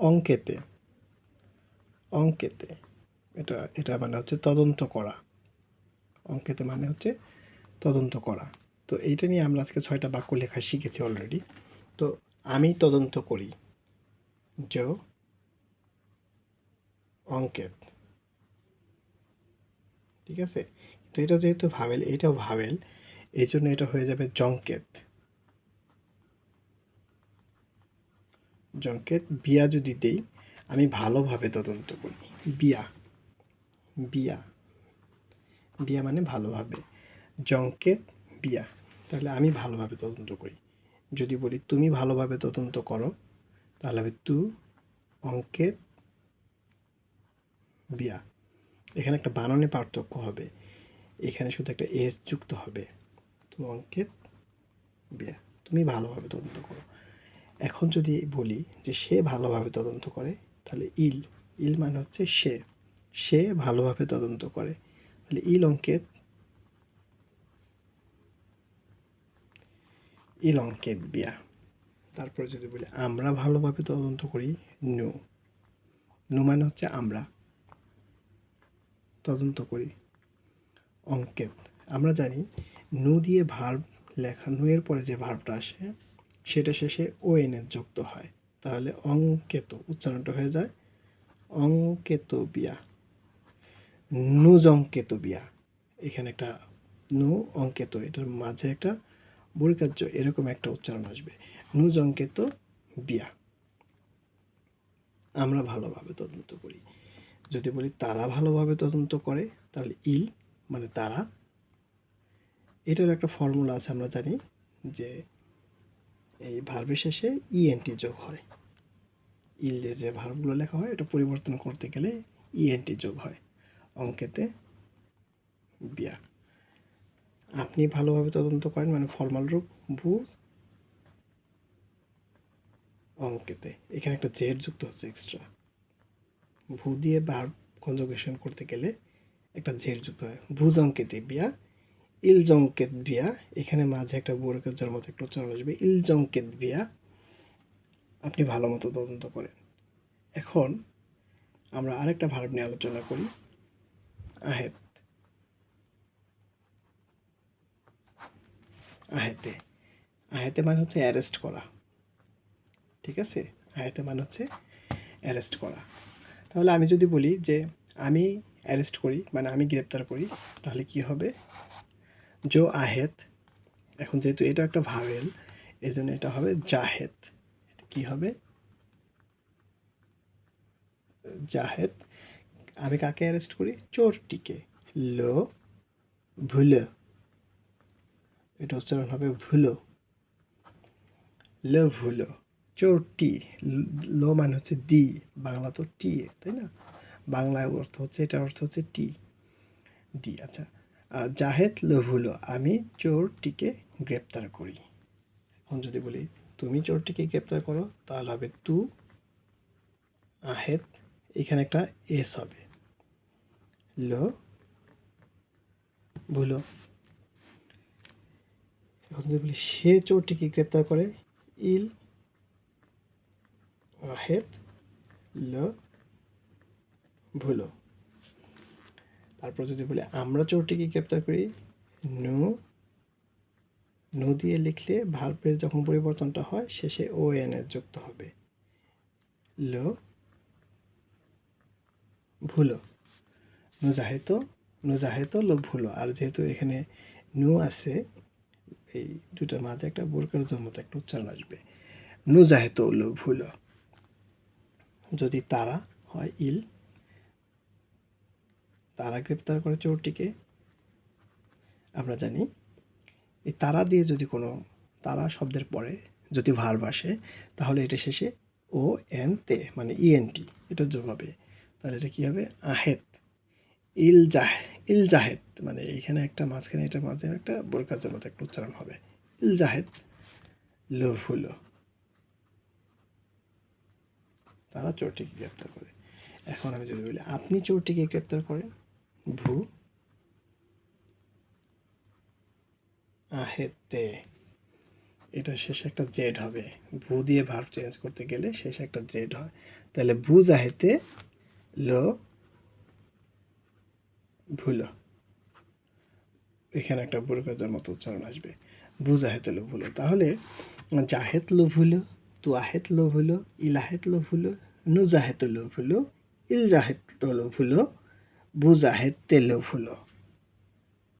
অঙ্কেতে, অঙ্কেতে এটা এটা মানে হচ্ছে তদন্ত করা। অঙ্কেতে মানে হচ্ছে তদন্ত করা। তো এইটা নিয়ে আমরা আজকে 6টা বাক্য লেখা শিখেছি অলরেডি। তো আমি তদন্ত করি, जो অঙ্কেত, ঠিক আছে। তো এটা যেহেতু ভাবেল, এটাও ভাবেল, এই জন্য এটা হয়ে যাবে জঙ্কেত। জঙ্কেত বিয়া যদি দেই, আমি ভালোভাবে তদন্ত করি। বিয়া, বিয়া, বিয়া মানে ভালোভাবে। জঙ্কেত বিয়া, তাহলে আমি ভালোভাবে তদন্ত করি। যদি বলি তুমি ভালোভাবে তদন্ত করো, তাহলে হবে তু অঙ্কেত বিয়া। এখানে একটা বানানে পার্থক্য হবে, এখানে শুধু একটা এস যুক্ত হবে। তু অঙ্কেত বিয়া, তুমি ভালোভাবে তদন্ত করো। এখন যদি বলি যে সে ভালোভাবে তদন্ত করে, তাহলে ইল, ইল মানে হচ্ছে সে, সে ভালোভাবে তদন্ত করে, তাহলে ইল অঙ্কেত, ইল অঙ্কেত বিয়া। তারপরে যদি বলি আমরা ভালোভাবে তদন্ত করি, নু, নু মানে হচ্ছে আমরা তদন্ত করি। অঙ্কেত, আমরা জানি নু দিয়ে ভার্ব লেখা, নু এর পরে যে ভার্বটা আসে সেটা শেষে ও এন এর যুক্ত হয়, তাহলে অঙ্কেত উচ্চারণটা হয়ে যায় অঙ্কেত বিয়া, নুজঙ্কেত বিয়া। এখানে একটা নু অঙ্কেত, এটার মাঝে একটা বর্গীকার্য এরকম একটা উচ্চারণ আসবে, নুজঙ্কেত বিয়া। আমরা ভালোভাবে তদন্ত করি। যদি বলি তারা ভালোভাবে তদন্ত করে, তাহলে ইল মানে তারা। এটার একটা ফর্মুলা আছে, আমরা জানি যে এই ভার্বের শেষে ইএনটি যোগ হয়। ইল দিয়ে যে ভার্বগুলো লেখা হয় এটা পরিবর্তন করতে গেলে ইএনটি যোগ হয়। অঙ্কেতে বিয়া, আপনি ভালোভাবে তদন্ত করেন মানে ফর্মাল রূপ ভু অঙ্কেতে। এখানে একটা জেড যুক্ত হচ্ছে এক্সট্রা, ভু দিয়ে ভার্ব কনজুগেশন করতে গেলে একটা জেড যুক্ত হয়। ভুজঙ্কেতে বিয়া, ইলজঙ্কেত বিয়া, এখানে মাঝে একটা বর্গের মতো একটা উচ্চারণ আসবে, ইলজঙ্কেত বিয়া, আপনি ভালো মতো তদন্ত করেন। এখন আমরা আরেকটা ভার্ব নিয়ে আলোচনা করি, আহেত। আহেতে, আহেতে মানে হচ্ছে অ্যারেস্ট করা, ঠিক আছে। আহেতে মানে হচ্ছে অ্যারেস্ট করা। তাহলে আমি যদি বলি যে আমি অ্যারেস্ট করি মানে আমি গ্রেপ্তার করি, তাহলে কি হবে, জো আহেত। এখন যেহেতু এটা একটা ভাওয়েল, এই জন্য এটা হবে জাহেদ। কি হবে, জাহেদ। আমি কাকে অ্যারেস্ট করি, চোরটিকে। লো ভুলো, এটা উচ্চারণ হবে ভুলো, লো ভুলো, চোরটি। লো মানে হচ্ছে দি, বাংলা তো টি, তাই না, বাংলায় অর্থ হচ্ছে, এটার অর্থ হচ্ছে টি, দি। আচ্ছা, জাহেদ লো ভুলো, আমি চোরটিকে গ্রেপ্তার করি। এখন যদি বলি তুমি চোরটিকে গ্রেপ্তার করো, তাহলে হবে তু আহেদ, এখানে একটা এস হবে, লো ভুলো। এখন যদি বলি সে চোরটিকে গ্রেপ্তার করে, ইল আহেদ লো ভুলো। তারপর যদি বলি আমরা চোরটিকে গ্রেপ্তার করি, নু, নু দিয়ে লিখলে ভার্বের যখন পরিবর্তনটা হয় শেষে ও এন এর যুক্ত হবে, লো ভুলো, নুজাহেতো, নুজাহেতো লো ভুলো। আর যেহেতু এখানে নু আছে, এই দুটার মাঝে একটা বোরকার মতো একটা উচ্চারণ আসবে, নুজাহেতো লো ভুলো। যদি তারা হয় ইল, তারা গ্রেপ্তার করে চোরটিকে। আমরা জানি এই তারা দিয়ে যদি কোনো, তারা শব্দের পরে যদি ভার্ব আসে, তাহলে এটা শেষে ও এন তে মানে ইএনটি এটা যোগ হবে, তাহলে এটা কী হবে, আহেত। ইল জাহ, ইল জাহেদ মানে এইখানে একটা মাঝখানে, এটার মাঝে একটা বোরকার মতো একটা উচ্চারণ হবে, ইল জাহেদ লো ভুলো, তারা চোরটিকে গ্রেপ্তার করে। এখন আমি যদি বলি আপনি চোরটিকে গ্রেপ্তার করেন, ভু আহেতে, এটা শেষে একটা জেড হবে, ভু দিয়ে ভার্ব চেঞ্জ করতে গেলে শেষে একটা জেড হয়। তাহলে ভু জাহেতে লো ভুলো, এখানে একটা বুড়কাজার মতো উচ্চারণ আসবে, ভু জাহেতে লো ভুলো। তাহলে জাহেত লো ভুলো, তু আহেত লো ভুলো, ইল আহেত লো ভুলো, নু জাহেত লো ভুলো, ইল জাহেত লো ভুলো, ভু জাহেতে লো ভুলো।